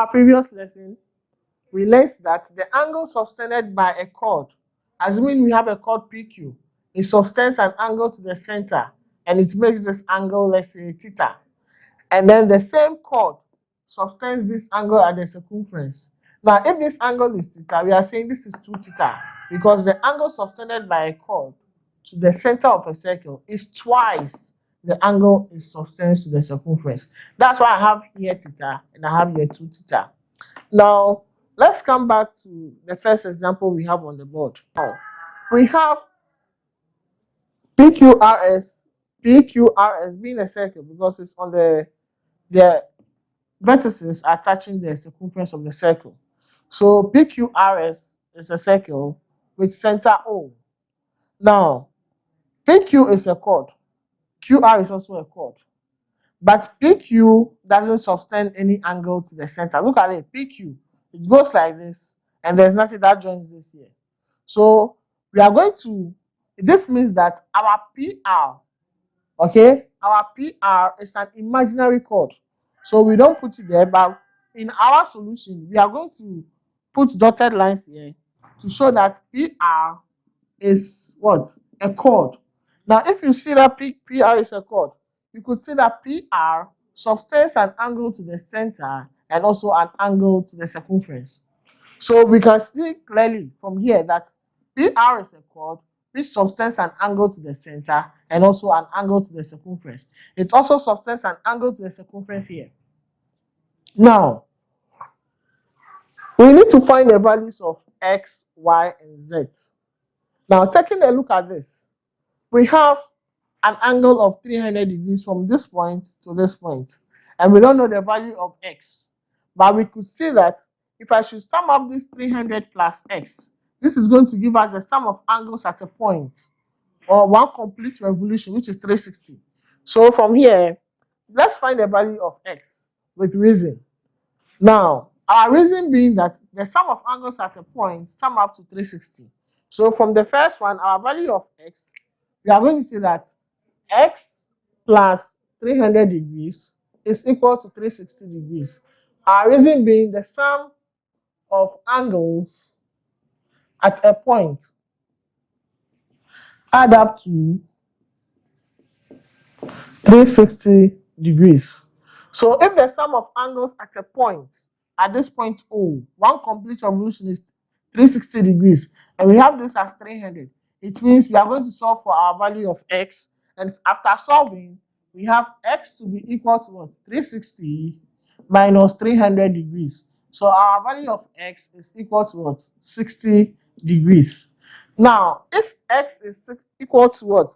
our previous lesson, we learned that the angle subtended by a chord, assuming we have a chord PQ, it subtends an angle to the center and it makes this angle, let's say, theta. And then the same chord subtends this angle at the circumference. Now, if this angle is theta, we are saying this is 2 theta because the angle subtended by a chord to the center of a circle is twice the angle is subtends to the circumference. That's why I have here theta and I have here 2 theta. Now, let's come back to the first example we have on the board. Now, we have PQRS being a circle because it's on the vertices are touching the circumference of the circle. So PQRS is a circle with center O. Now, PQ is a chord. QR is also a chord. But PQ doesn't subtend any angle to the center. Look at it, PQ. It goes like this, and there's nothing that joins this here. So we are going to, this means that our PR, okay, our PR is an imaginary chord. So we don't put it there, but in our solution, we are going to put dotted lines here to show that PR is what? A chord. Now, if you see that PR is a chord, you could see that PR subtends an angle to the center and also an angle to the circumference. So we can see clearly from here that PR is a chord which subtends an angle to the center and also an angle to the circumference. It also subtends an angle to the circumference here. Now, we need to find the values of X, Y, and Z. Now, taking a look at this, we have an angle of 300 degrees from this point to this point, and we don't know the value of X. But we could see that if I should sum up this 300 plus X, this is going to give us the sum of angles at a point, or one complete revolution, which is 360. So from here, let's find the value of X with reason. Now, our reason being that the sum of angles at a point sum up to 360. So from the first one, our value of X, we are going to say that X plus 300 degrees is equal to 360 degrees. Our reason being the sum of angles at a point add up to 360 degrees. So if the sum of angles at a point, at this point O, one complete revolution is 360 degrees, and we have this as 300, it means we are going to solve for our value of X, and after solving, we have X to be equal to what? 360 minus 300 degrees. So our value of X is equal to what? 60 degrees. Now, if X is equal to what?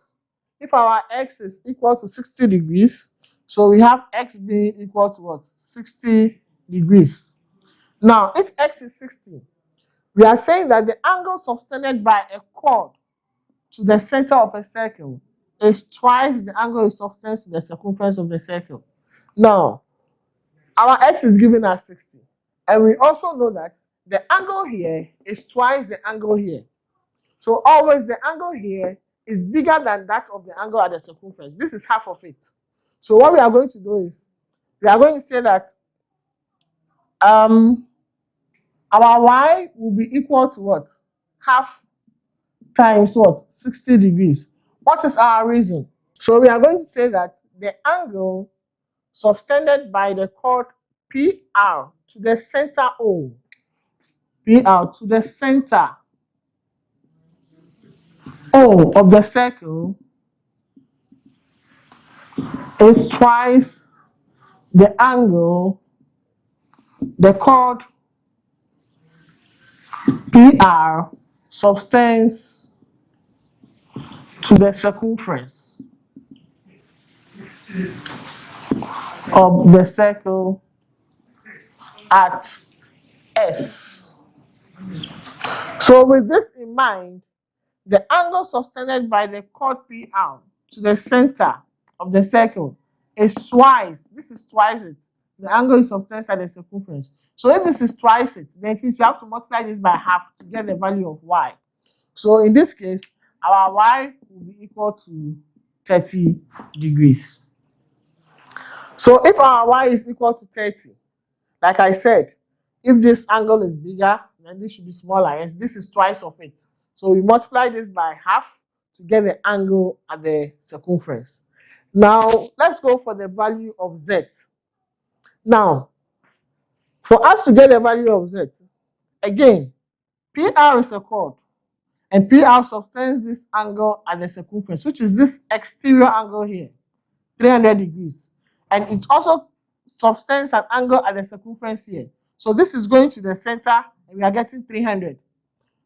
If our X is equal to 60 degrees, so we have X being equal to what? 60 degrees. Now, if X is 60, we are saying that the angle subtended by a chord to the center of a circle is twice the angle it subtends to the circumference of the circle. Now, our X is given as 60. And we also know that the angle here is twice the angle here. So always the angle here is bigger than that of the angle at the circumference. This is half of it. So what we are going to do is, we are going to say that our Y will be equal to what? Half times what? 60 degrees. What is our reason? So we are going to say that the angle subtended by the chord PR to the center O, PR to the center O of the circle is twice the angle the chord PR subtends to the circumference of the circle at S. So with this in mind, the angle subtended by the chord PR to the center of the circle is twice, this is twice it, the angle is subtends at the circumference. So if this is twice it, then it means you have to multiply this by half to get the value of Y. So in this case, our Y will be equal to 30 degrees. So if our Y is equal to 30, like I said, If this angle is bigger, then this should be smaller. Yes, this is twice of it. So we multiply this by half to get the angle at the circumference. Now, let's go for the value of Z. Now, for us to get the value of Z, again, PR is a chord, and PR subtends this angle at the circumference, which is this exterior angle here, 300 degrees. And it also subtends an angle at the circumference here. So this is going to the center, and we are getting 300.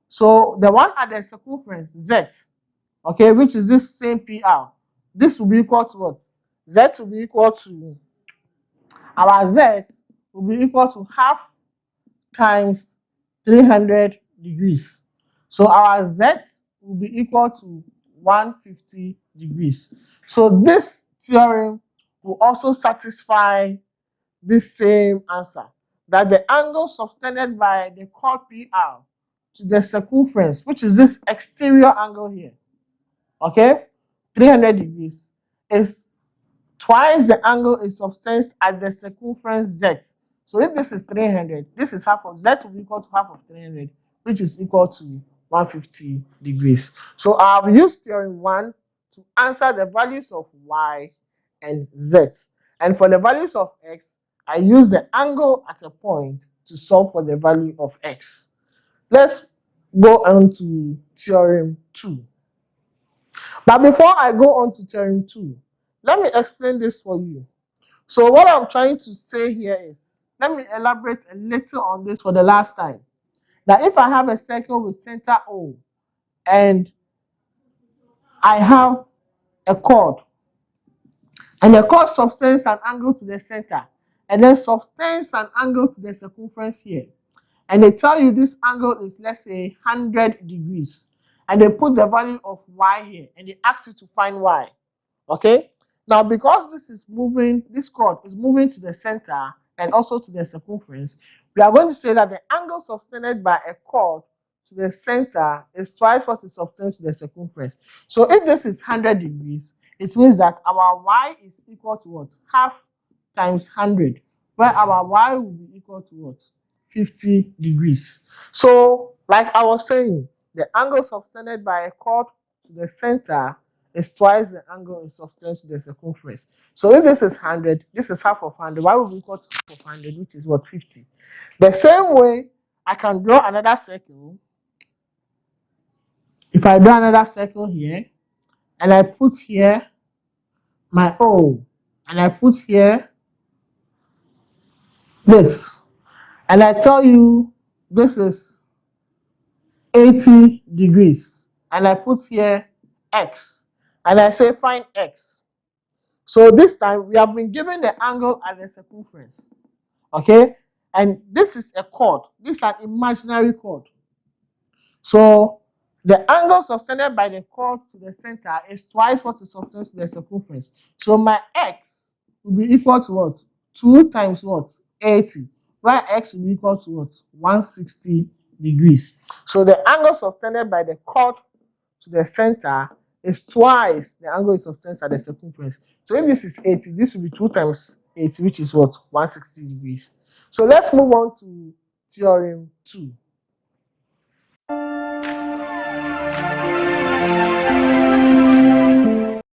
So the one at the circumference, Z, okay, which is this same PR, this will be equal to what? Z will be equal to, our Z will be equal to half times 300 degrees. So our Z will be equal to 150 degrees. So this theorem will also satisfy this same answer, that the angle subtended by the chord PR to the circumference, which is this exterior angle here, okay, 300 degrees, is twice the angle it subtends at the circumference Z. So if this is 300, this is half of Z will be equal to half of 300, which is equal to 150 degrees. So I've used theorem 1 to answer the values of Y and Z. And for the values of X, I use the angle at a point to solve for the value of X. Let's go on to theorem 2. But before I go on to theorem 2, let me explain this for you. So what I'm trying to say here is, let me elaborate a little on this for the last time. That if I have a circle with center O and I have a chord, and the chord subtends an angle to the center and then subtends an angle to the circumference here, and they tell you this angle is, let's say, 100 degrees, and they put the value of Y here and they ask you to find Y. Okay, now because this is moving, this chord is moving to the center and also to the circumference, we are going to say that the angle subtended by a chord to the center is twice what it subtends to the circumference. So if this is 100 degrees, it means that our Y is equal to what? Half times 100, where our Y will be equal to what? 50 degrees. So, like I was saying, the angle subtended by a chord to the center is twice the angle it subtends to the circumference. So if this is 100, this is half of 100. Y will be equal to half of 100, which is what? 50. The same way, I can draw another circle. If I draw another circle here, and I put here my O, and I put here this, and I tell you this is 80 degrees, and I put here X, and I say find X. So this time we have been given the angle at the circumference, okay? And this is a chord. This is an imaginary chord. So the angle subtended by the chord to the center is twice what it subtends to the circumference. So my X will be equal to what? 2 times what? 80. Where X will be equal to what? 160 degrees. So the angle subtended by the chord to the center is twice the angle it subtends at the circumference. So if this is 80, this will be 2 times 80, which is what? 160 degrees. So let's move on to theorem 2.